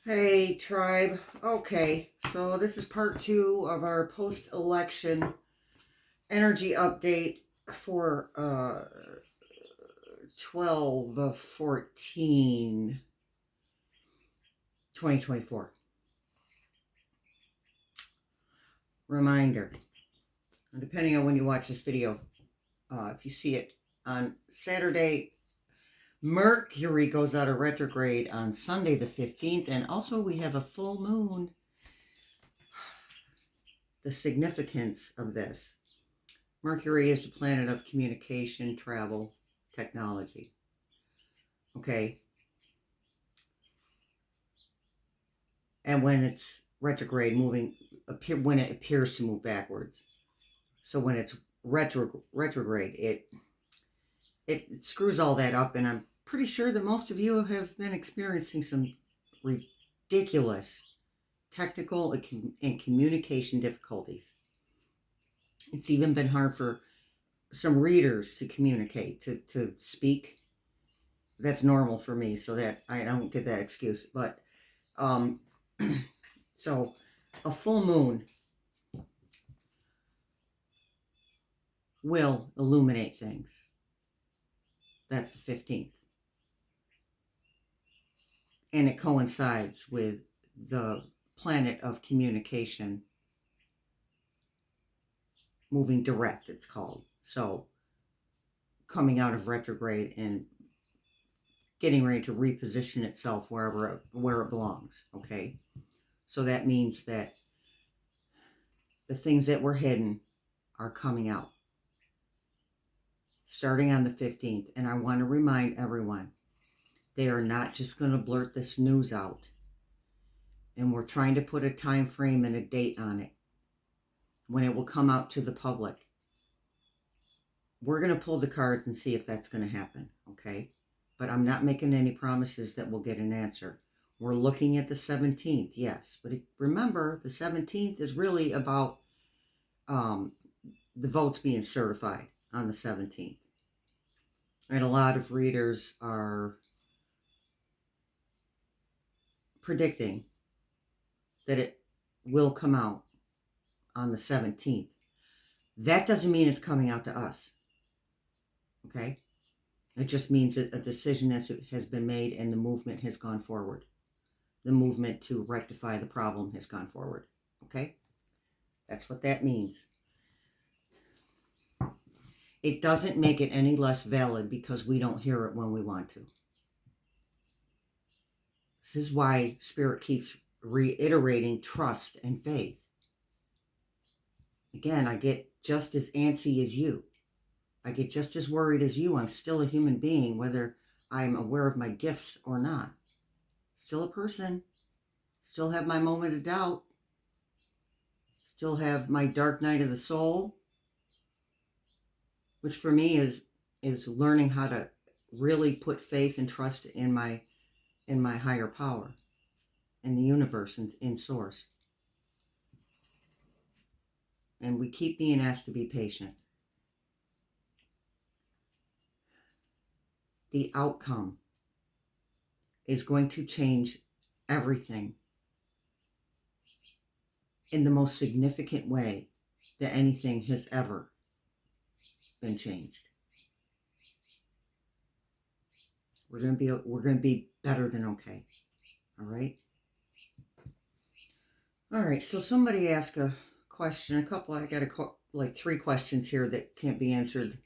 Hey, tribe. Okay, so this is part 2 of our post-election energy update for 12/14/2024. Reminder, depending on when you watch this video, if you see it on Saturday, Mercury goes out of retrograde on Sunday the 15th, and also we have a full moon. The significance of this. Mercury is the planet of communication, travel, technology. Okay. And when it's retrograde, when it appears to move backwards. So when it's retrograde, it screws all that up, and I'm pretty sure that most of you have been experiencing some ridiculous technical and communication difficulties. It's even been hard for some readers to communicate, to speak. That's normal for me, so that I don't get that excuse. But so a full moon will illuminate things. That's the 15th. And it coincides with the planet of communication moving direct, it's called. So coming out of retrograde and getting ready to reposition itself where it belongs. Okay. So that means that the things that were hidden are coming out starting on the 15th. And I want to remind everyone, they are not just going to blurt this news out. And we're trying to put a time frame and a date on it when it will come out to the public. We're going to pull the cards and see if that's going to happen. Okay. But I'm not making any promises that we'll get an answer. We're looking at the 17th, yes. But remember, the 17th is really about the votes being certified on the 17th. And a lot of readers are predicting that it will come out on the 17th. That doesn't mean it's coming out to us. Okay? It just means that a decision has been made and the movement has gone forward. The movement to rectify the problem has gone forward. Okay? That's what that means. It doesn't make it any less valid because we don't hear it when we want to. This is why Spirit keeps reiterating trust and faith. Again, I get just as antsy as you. I get just as worried as you. I'm still a human being, whether I'm aware of my gifts or not. Still a person. Still have my moment of doubt. Still have my dark night of the soul, which for me is learning how to really put faith and trust in my higher power, in the universe, and in source. And we keep being asked to be patient. The outcome is going to change everything in the most significant way that anything has ever been changed. We're going to be better than okay. All right. All right. So somebody asked a question. I got 3 questions here that can't be answered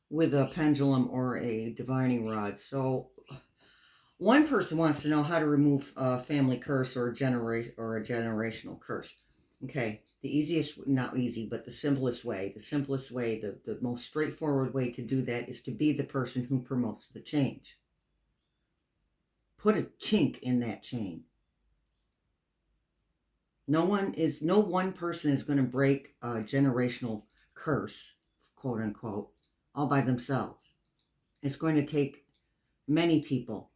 with a pendulum or a divining rod. So one person wants to know how to remove a family curse or a generational curse. Okay, the easiest, not easy, but the simplest way, the most straightforward way to do that is to be the person who promotes the change. Put a chink in that chain. No one person is going to break a generational curse, quote unquote, all by themselves. It's going to take many people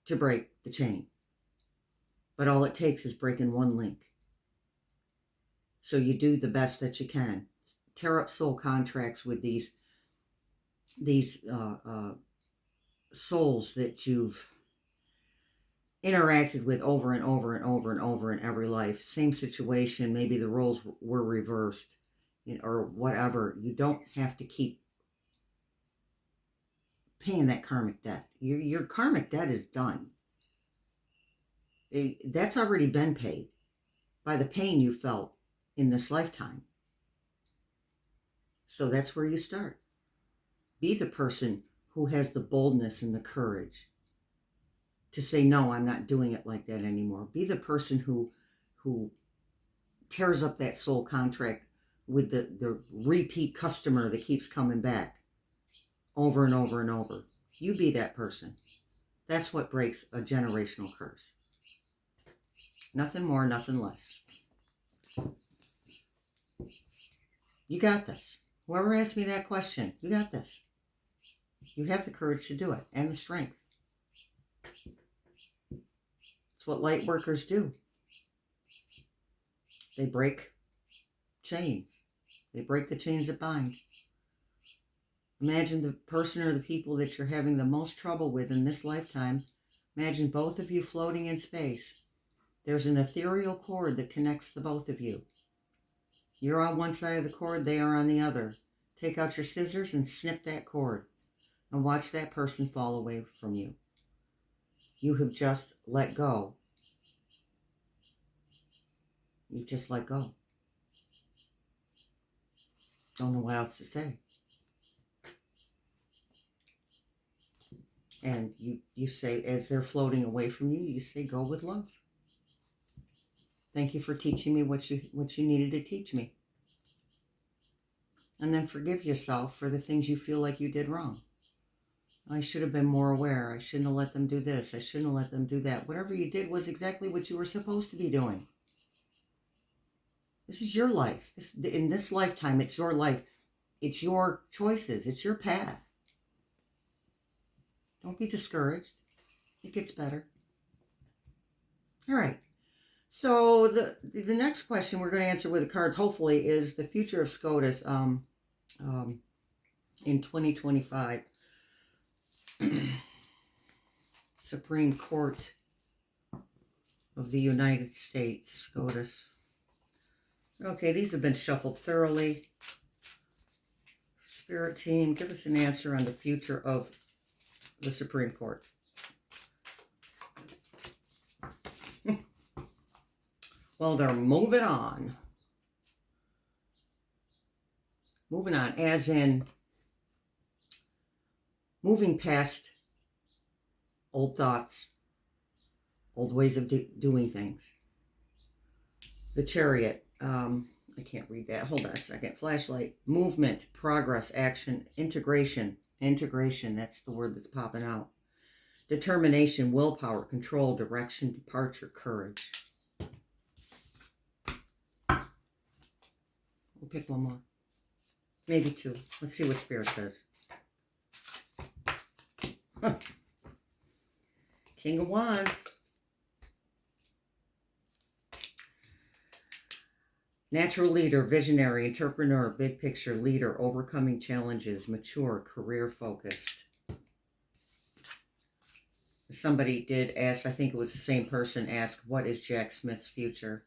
to break the chain. But all it takes is breaking one link. So you do the best that you can. Tear up soul contracts with these souls that you've interacted with over and over and over and over in every life. Same situation, maybe the roles were reversed, or whatever. You don't have to keep paying that karmic debt. Your karmic debt is done. That's already been paid by the pain you felt in this lifetime. So that's where you start. Be the person who has the boldness and the courage to say, no, I'm not doing it like that anymore. Be the person who tears up that soul contract with the repeat customer that keeps coming back over and over and over. You be that person. That's what breaks a generational curse. Nothing more, nothing less. You got this. Whoever asked me that question, you got this. You have the courage to do it and the strength. It's what light workers do. They break chains. They break the chains that bind. Imagine the person or the people that you're having the most trouble with in this lifetime. Imagine both of you floating in space. There's an ethereal cord that connects the both of you. You're on one side of the cord, they are on the other. Take out your scissors and snip that cord and watch that person fall away from you. You have just let go. You've just let go. Don't know what else to say. And you say, as they're floating away from you, you say, go with love. Thank you for teaching me what you needed to teach me. And then forgive yourself for the things you feel like you did wrong. I should have been more aware. I shouldn't have let them do this. I shouldn't have let them do that. Whatever you did was exactly what you were supposed to be doing. This is your life. In this lifetime, it's your life. It's your choices. It's your path. Don't be discouraged. It gets better. All right. So the next question we're going to answer with the cards, hopefully, is the future of SCOTUS in 2025. Supreme Court of the United States, SCOTUS. Okay, these have been shuffled thoroughly. Spirit team, give us an answer on the future of the Supreme Court. Well, they're moving on. Moving on, as in moving past old thoughts, old ways of doing things. The Chariot, I can't read that. Hold on a second. Flashlight. Movement, progress, action, integration. Integration, that's the word that's popping out. Determination, willpower, control, direction, departure, courage. We'll pick one more. Maybe two. Let's see what Spirit says. Huh. King of Wands. Natural leader, visionary, entrepreneur, big picture leader, overcoming challenges, mature, career focused. Somebody did ask, I think it was the same person, ask, what is Jack Smith's future?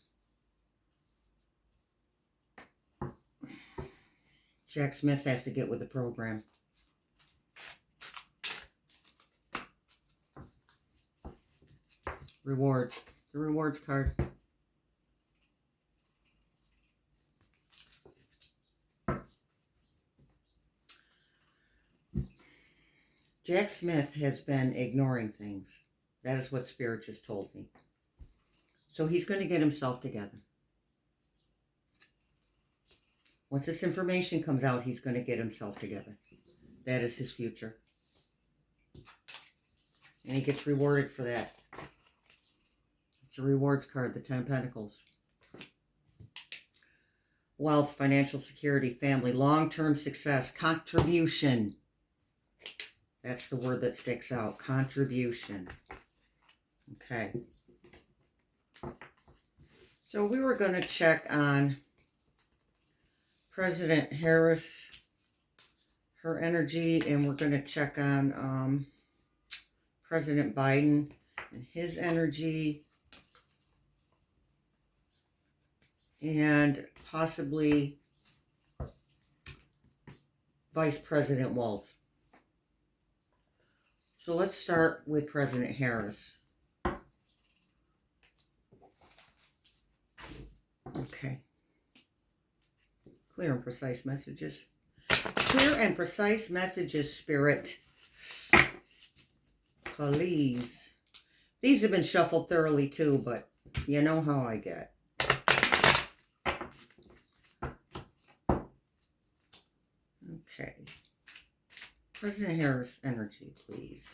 Jack Smith has to get with the program. Rewards. The rewards card. Jack Smith has been ignoring things. That is what Spirit just told me. So he's going to get himself together. Once this information comes out, he's going to get himself together. That is his future. And he gets rewarded for that. It's a rewards card, the Ten of Pentacles. Wealth, financial security, family, long-term success, contribution. That's the word that sticks out. Contribution. Okay. So we were going to check on President Harris, her energy, and we're going to check on President Biden. and his energy, and possibly Vice President Walz. So let's start with President Harris. Okay. Clear and precise messages. Clear and precise messages, Spirit. Please. These have been shuffled thoroughly too, but you know how I get. Okay. President Harris energy, please.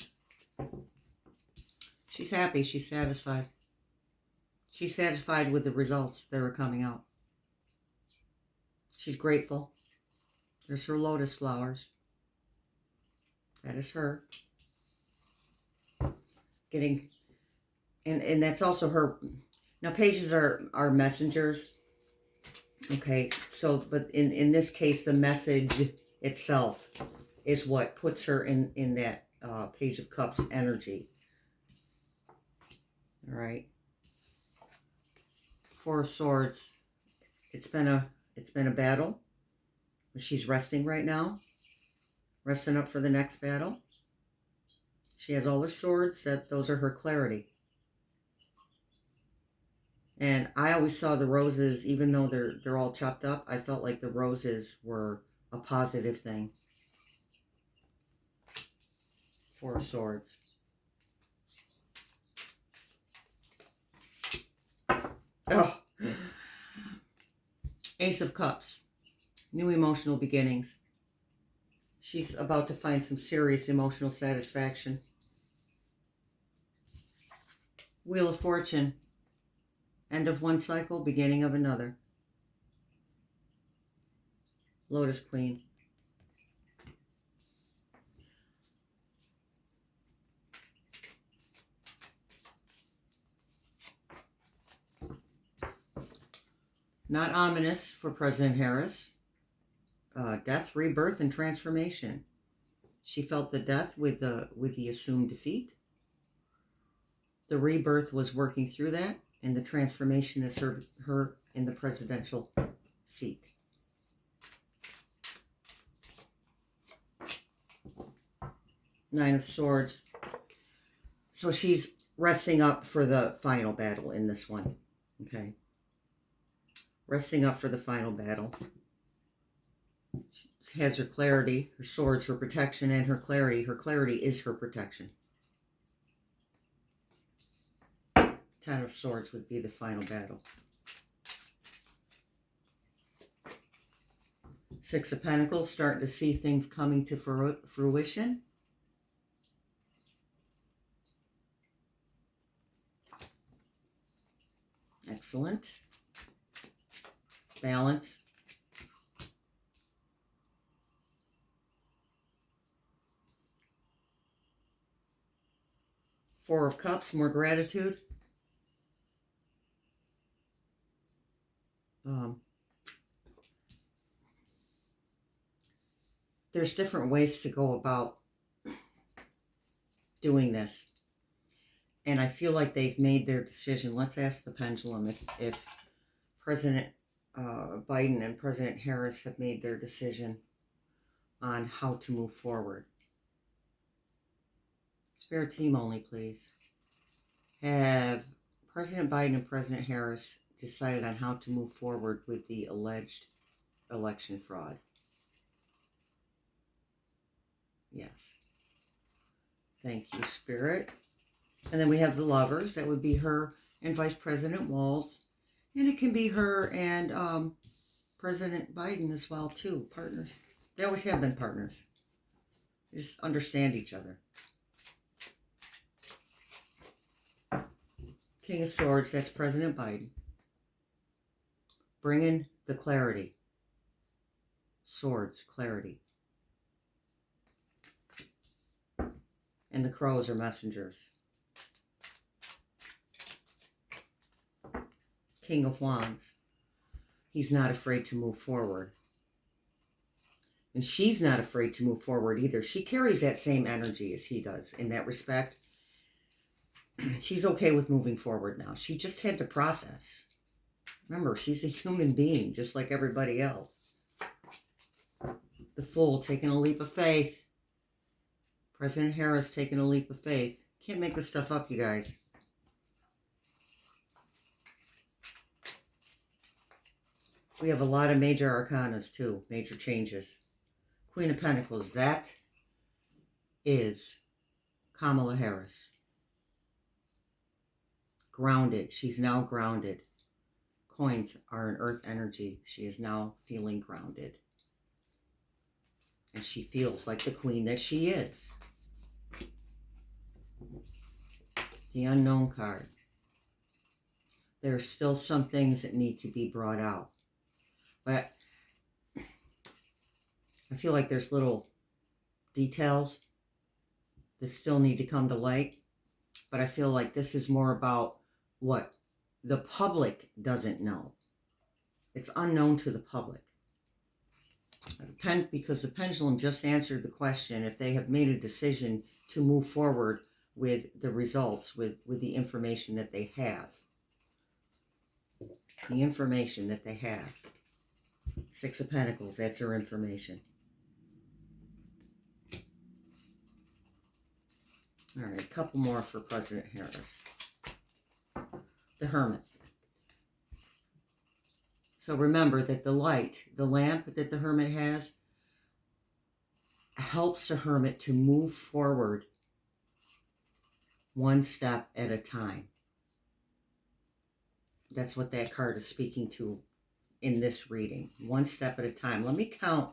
She's happy. She's satisfied. She's satisfied with the results that are coming out. She's grateful. There's her lotus flowers. That is her. Getting, and that's also her. Now, pages are messengers. Okay, so, but in this case, the message itself is what puts her in that Page of Cups energy. All right. Four of Swords. It's been a battle. She's resting right now. Resting up for the next battle. She has all her swords. Those are her clarity. And I always saw the roses, even though they're all chopped up, I felt like the roses were a positive thing. Four of Swords. Oh. Ace of Cups. New emotional beginnings. She's about to find some serious emotional satisfaction. Wheel of Fortune. End of one cycle, beginning of another. Lotus Queen. Not ominous for President Harris. Death, rebirth, and transformation. She felt the death with the assumed defeat. The rebirth was working through that, and the transformation is her in the presidential seat. Nine of Swords. So she's resting up for the final battle in this one. Okay. Resting up for the final battle. She has her clarity, her swords, her protection, and her clarity. Her clarity is her protection. Ten of Swords would be the final battle. Six of Pentacles, starting to see things coming to fruition. Excellent. Balance. Four of Cups, more gratitude. There's different ways to go about doing this. And I feel like they've made their decision. Let's ask the pendulum if President Biden and President Harris have made their decision on how to move forward. Spare team only, please. Have President Biden and President Harris decided on how to move forward with the alleged election fraud? Yes. Thank you, Spirit. And then we have the Lovers. That would be her and Vice President Walz. And it can be her and President Biden as well, too. Partners. They always have been partners. They just understand each other. King of Swords, that's President Biden. Bringing the clarity. Swords, clarity. And the crows are messengers. King of Wands. He's not afraid to move forward. And she's not afraid to move forward either. She carries that same energy as he does in that respect. she's okay with moving forward now. She just had to process. Remember, she's a human being, just like everybody else. The Fool taking a leap of faith. President Harris taking a leap of faith. Can't make this stuff up, you guys. We have a lot of major arcanas, too. Major changes. Queen of Pentacles. That is Kamala Harris. Grounded. She's now grounded. Coins are an earth energy. She is now feeling grounded. And she feels like the queen that she is. The Unknown card. There are still some things that need to be brought out. But I feel like there's little details that still need to come to light. But I feel like this is more about what the public doesn't know. It's unknown to the public. Because the pendulum just answered the question if they have made a decision to move forward with the results, with the information that they have. The information that they have. Six of Pentacles, that's her information. All right, a couple more for President Harris. The Hermit. So remember that the light, the lamp that the Hermit has, helps the Hermit to move forward one step at a time. That's what that card is speaking to in this reading. One step at a time. Let me count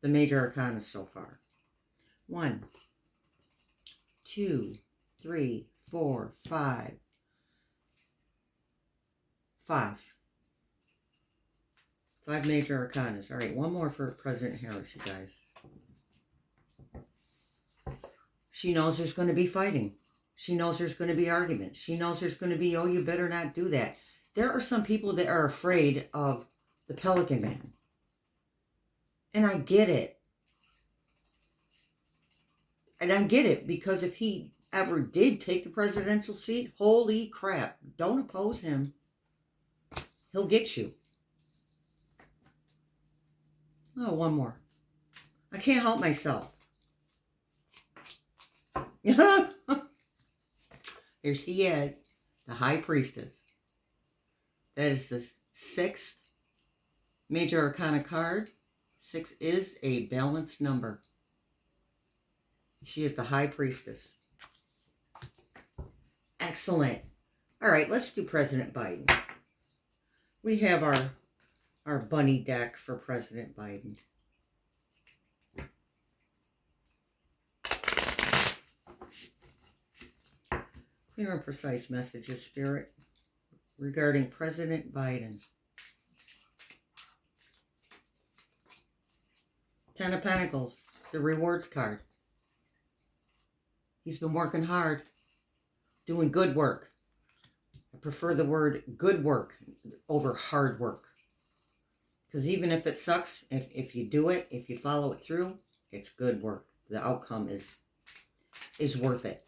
the major arcana so far. 1, 2, 3, 4, 5. 5 major arcanas. All right, one more for President Harris, you guys. She knows there's going to be fighting. She knows there's going to be arguments. She knows there's going to be, oh, you better not do that. There are some people that are afraid of the Pelican Man. And I get it. And I get it because if he ever did take the presidential seat, holy crap, don't oppose him. He'll get you. Oh, one more. I can't help myself. There she is, the High Priestess. That is the 6th major arcana card. 6 is a balanced number. She is the High Priestess. Excellent. All right, let's do President Biden. We have our bunny deck for President Biden. Clear and precise messages, Spirit, regarding President Biden. 10 of Pentacles, the rewards card. He's been working hard, doing good work. I prefer the word good work over hard work. Because even if it sucks, if you do it, if you follow it through, it's good work. The outcome is worth it.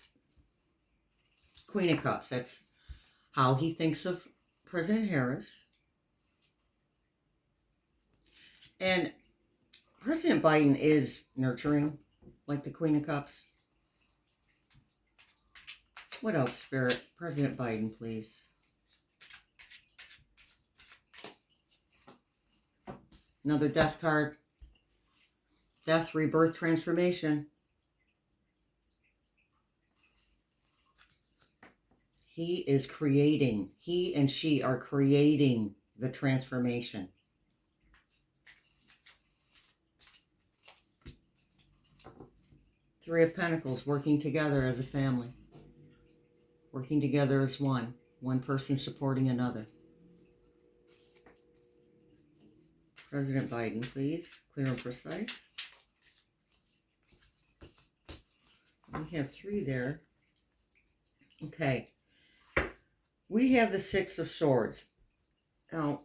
Queen of Cups, that's how he thinks of President Harris. And President Biden is nurturing, like the Queen of Cups. What else, Spirit? President Biden, please. Another death card. Death, rebirth, transformation. He is creating. He and she are creating the transformation. Three of Pentacles, working together as a family. Working together as one. One person supporting another. President Biden, please. Clear and precise. We have 3 there. Okay. We have the 6 of Swords. Now,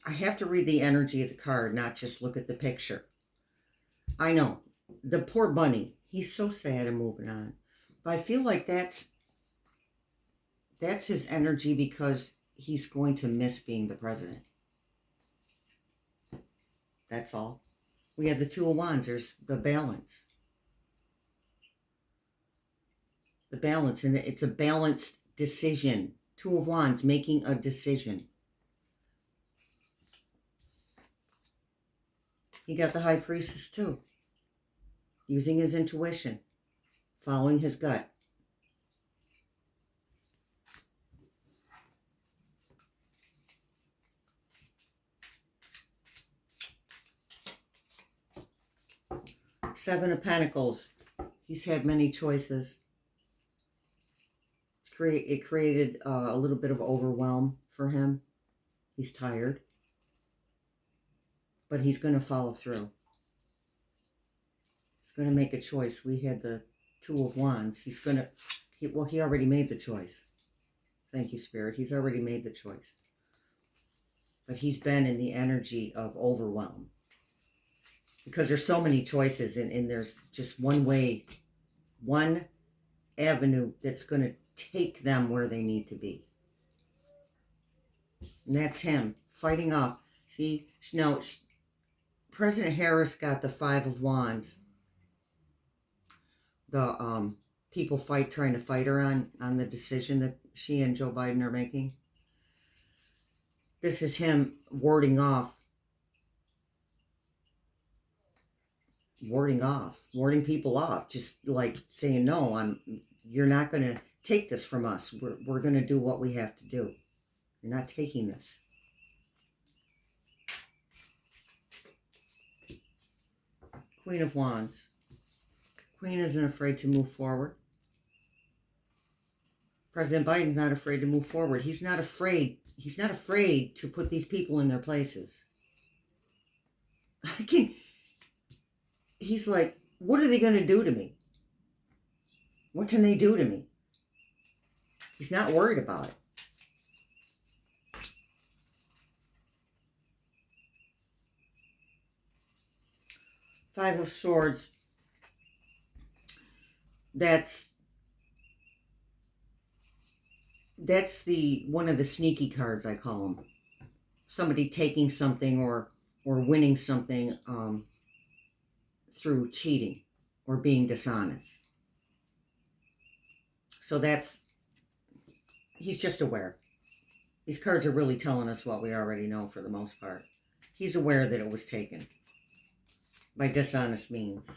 I have to read the energy of the card, not just look at the picture. I know. The poor bunny. He's so sad and moving on. But I feel like that's his energy because he's going to miss being the president. That's all. We have the Two of Wands. There's the balance. The balance, and it's a balanced decision. Two of Wands, making a decision. He got the High Priestess too. Using his intuition. Following his gut. Seven of Pentacles. He's had many choices. It created a little bit of overwhelm for him. He's tired. But he's going to follow through. He's going to make a choice. We had the Two of Wands. He already made the choice. Thank you, Spirit. He's already made the choice. But he's been in the energy of overwhelm. Because there's so many choices, and there's just one way, one avenue that's going to take them where they need to be. And that's him fighting off. See, now President Harris got the Five of Wands. The people trying to fight her on the decision that she and Joe Biden are making. This is him warding people off, just like saying, no, you're not going to take this from us. We're going to do what we have to do. You're not taking this. Queen of Wands. Queen isn't afraid to move forward. President Biden's not afraid to move forward. He's not afraid to put these people in their places. He's like, what are they going to do to me? What can they do to me? He's not worried about it. Five of Swords. That's one of the sneaky cards, I call them. Somebody taking something or winning something through cheating or being dishonest. So he's just aware. These cards are really telling us what we already know for the most part. He's aware that it was taken by dishonest means.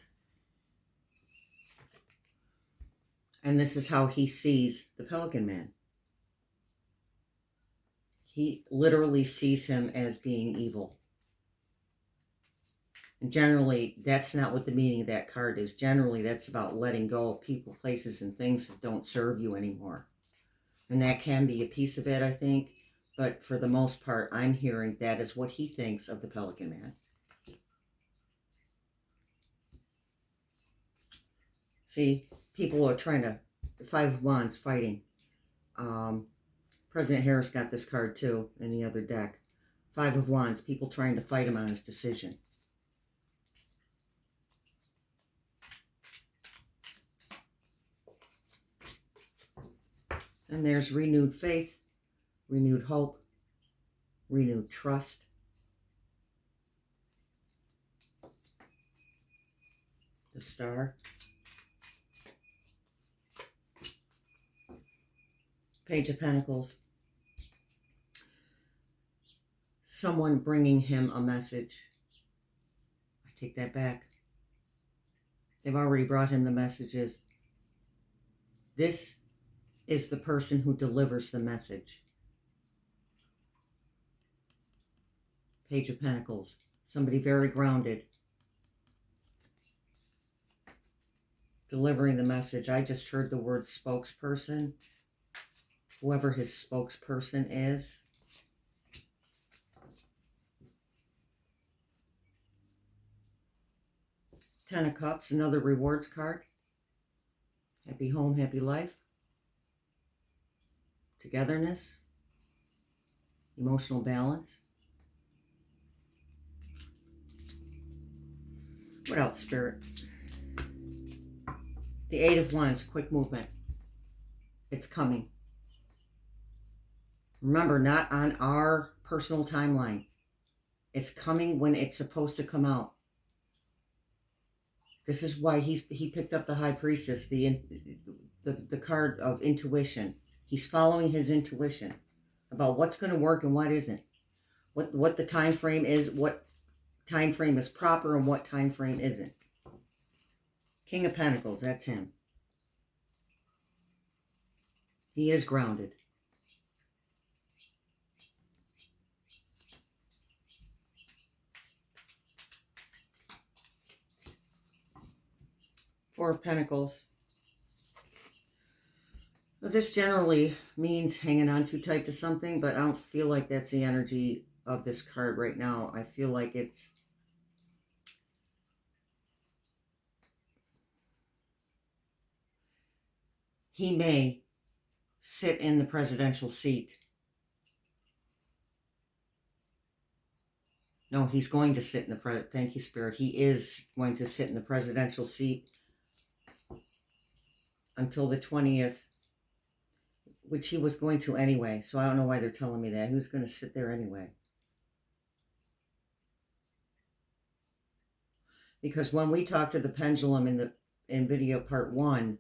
And this is how he sees the Pelican Man. He literally sees him as being evil. And generally, that's not what the meaning of that card is. Generally, that's about letting go of people, places, and things that don't serve you anymore. And that can be a piece of it, I think. But for the most part, I'm hearing that is what he thinks of the Pelican Man. See, people are trying to, the Five of Wands fighting. President Harris got this card too in the other deck. Five of Wands, people trying to fight him on his decision. And there's renewed faith, renewed hope, renewed trust. The Star. Page of Pentacles. Someone bringing him a message. I take that back. They've already brought him the messages. This is the person who delivers the message. Page of Pentacles. Somebody very grounded. Delivering the message. I just heard the word spokesperson. Whoever his spokesperson is. Ten of Cups, another rewards card. Happy home, happy life. Togetherness. Emotional balance. What else, Spirit? The Eight of Wands, quick movement. It's coming. Remember, not on our personal timeline. It's coming when it's supposed to come out. This is why he picked up the High Priestess, the card of intuition. He's following his intuition about what's going to work and what isn't. What the time frame is, what time frame is proper and what time frame isn't. King of Pentacles, that's him. He is grounded. Four of Pentacles. This generally means hanging on too tight to something, but I don't feel like that's the energy of this card right now. I feel like it's he may sit in the presidential seat. No, he's going to sit in the thank you, Spirit. He is going to sit in the presidential seat until the 20th, which he was going to anyway. So I don't know why they're telling me that. He was going to sit there anyway. Because when we talked to the pendulum in video part 1,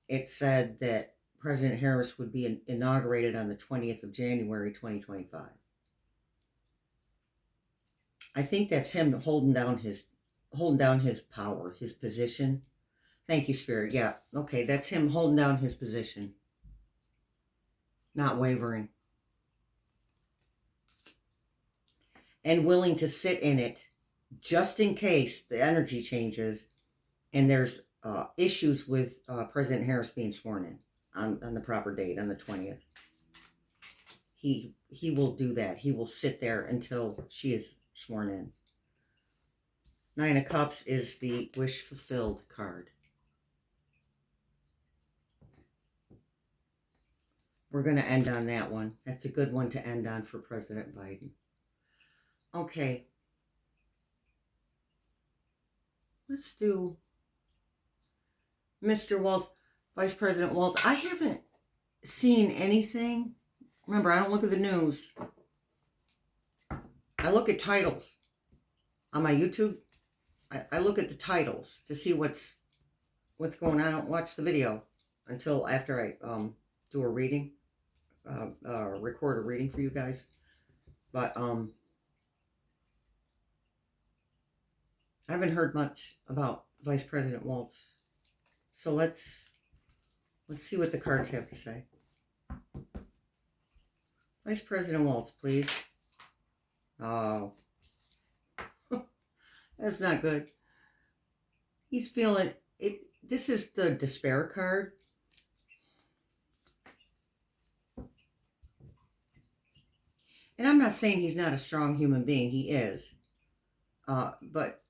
it said that President Harris would be inaugurated on the 20th of January, 2025. I think that's him holding down his power, his position. Thank you, Spirit. Yeah, okay, that's him holding down his position. Not wavering. And willing to sit in it just in case the energy changes and there's issues with President Harris being sworn in on the proper date, on the 20th. He will do that. He will sit there until she is sworn in. Nine of Cups is the wish fulfilled card. We're going to end on that one. That's a good one to end on for President Biden. Okay. Let's do Mr. Walz, Vice President Walz. I haven't seen anything. Remember, I don't look at the news. I look at titles. On my YouTube, I look at the titles to see what's going on. I don't watch the video until after I do a reading, record a reading for you guys. But I haven't heard much about Vice President Walz. So let's see what the cards have to say. Vice President Walz, please. Oh, that's not good. He's feeling it. This is the despair card. And I'm not saying he's not a strong human being. He is. But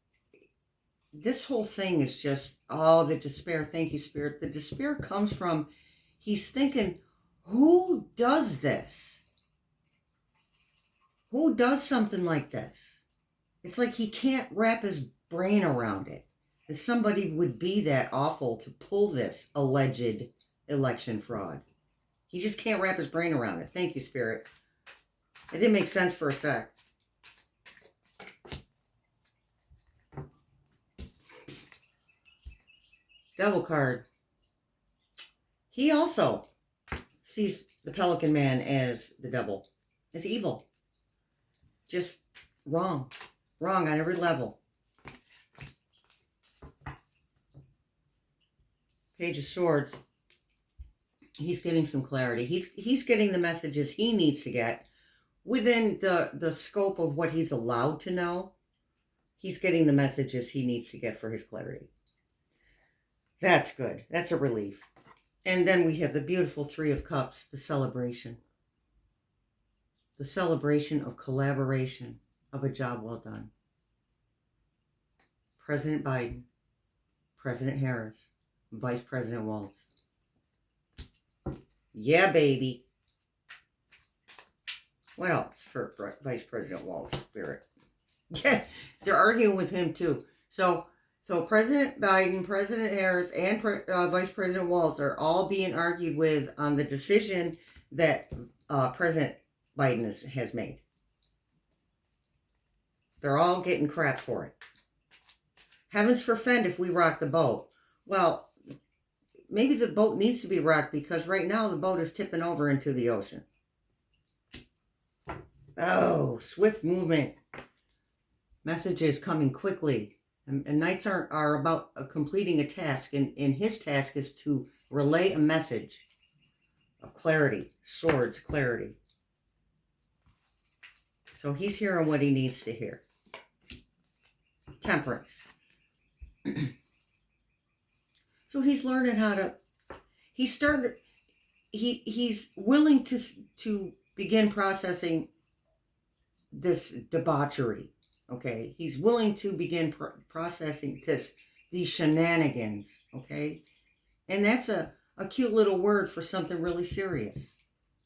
this whole thing is just, the despair. Thank you, Spirit. The despair comes from, he's thinking, who does this? Who does something like this? It's like he can't wrap his brain around it. That somebody would be that awful to pull this alleged election fraud. He just can't wrap his brain around it. Thank you, Spirit. It didn't make sense for a sec. Devil card. He also sees the Pelican Man as the devil, as evil. Just wrong. Wrong on every level. Page of Swords. He's getting some clarity. He's getting the messages he needs to get within the scope of what he's allowed to know. He's getting the messages he needs to get for his clarity. That's good. That's a relief. And then we have the beautiful Three of Cups, the celebration. The celebration of collaboration, of a job well done. President Biden, President Harris, Vice President Walz. Yeah, baby. What else for Vice President Walz, Spirit? Yeah, they're arguing with him too. So So President Biden, President Harris, and Vice President Walz are all being argued with on the decision that President Biden has made. They're all getting crap for it. Heavens forfend if we rock the boat. Well, maybe the boat needs to be rocked because right now the boat is tipping over into the ocean. Oh, swift movement. Messages coming quickly. And knights are about completing a task. And his task is to relay a message of clarity. Swords, clarity. So he's hearing what he needs to hear. Temperance. So he's learning how to, he's willing to begin processing this debauchery. Okay, he's willing to begin processing these shenanigans. Okay, and that's a cute little word for something really serious.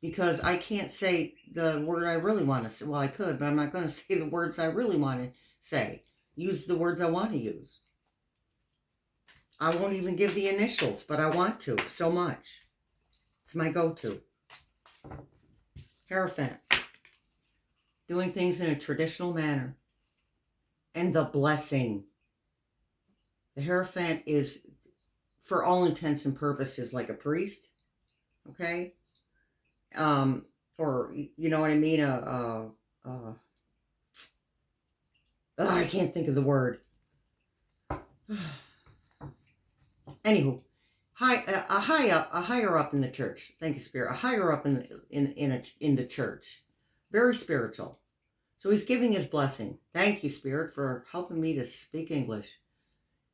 Because I can't say the word I really want to say. Well, I could, but I'm not going to say the words I really want to say. Use the words I want to use. I won't even give the initials, but I want to so much. It's my go-to. Hierophant. Doing things in a traditional manner. And the blessing. The Hierophant is, for all intents and purposes, like a priest. Okay? Or, you know what I mean? I can't think of the word. Anywho, a higher up in the church. Thank you, Spirit. A higher up in the church. Very spiritual. So he's giving his blessing. Thank you, Spirit, for helping me to speak English.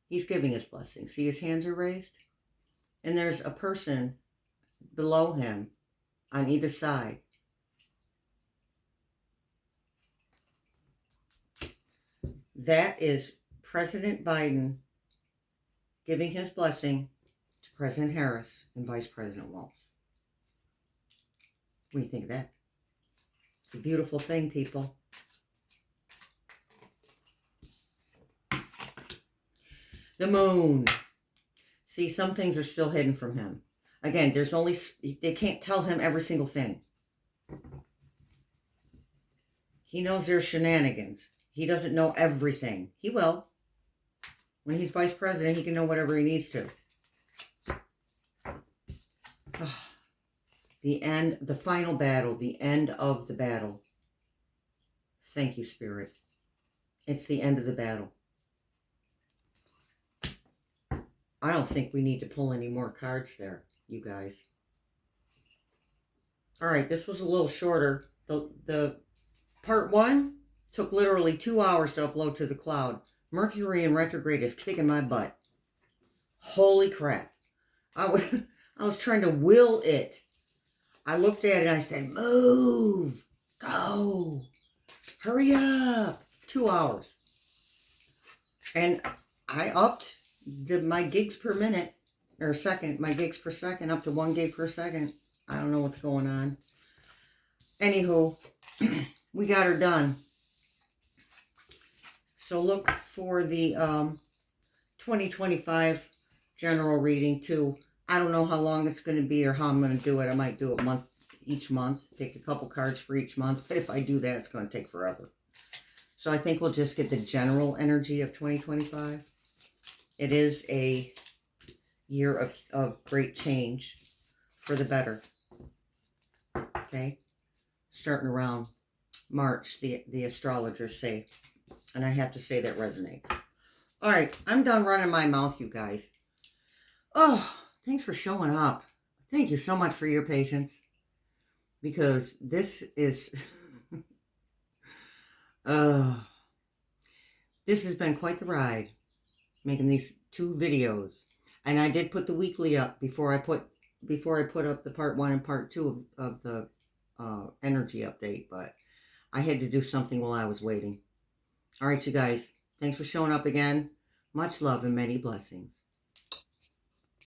He's giving his blessing. See, his hands are raised? And there's a person below him on either side. That is President Biden giving his blessing to President Harris and Vice President Walz. What do you think of that? It's a beautiful thing, people. The moon. See, some things are still hidden from him. Again, they can't tell him every single thing. He knows there's shenanigans. He doesn't know everything. He will. When he's vice president, he can know whatever he needs to. The end, the final battle, the end of the battle. Thank you, Spirit. It's the end of the battle. I don't think we need to pull any more cards there, you guys. All right, this was a little shorter. The part 1 took literally 2 hours to upload to the cloud. Mercury in retrograde is kicking my butt. Holy crap. I was trying to will it. I looked at it and I said, move, go, hurry up. 2 hours. And I upped my gigs per minute, or second, my gigs per second, up to 1 gig per second. I don't know what's going on. Anywho, we got her done. So look for the 2025 general reading too. I don't know how long it's going to be or how I'm going to do it. I might do it each month. Take a couple cards for each month. But if I do that, it's going to take forever. So I think we'll just get the general energy of 2025. It is a year of great change for the better. Okay? Starting around March, the astrologers say. And I have to say that resonates. All right, I'm done running my mouth, you guys. Oh, thanks for showing up. Thank you so much for your patience. Because this is... this has been quite the ride. Making these 2 videos. And I did put the weekly up before I put up the part 1 and part 2 of the energy update. But I had to do something while I was waiting. All right, you guys. Thanks for showing up again. Much love and many blessings.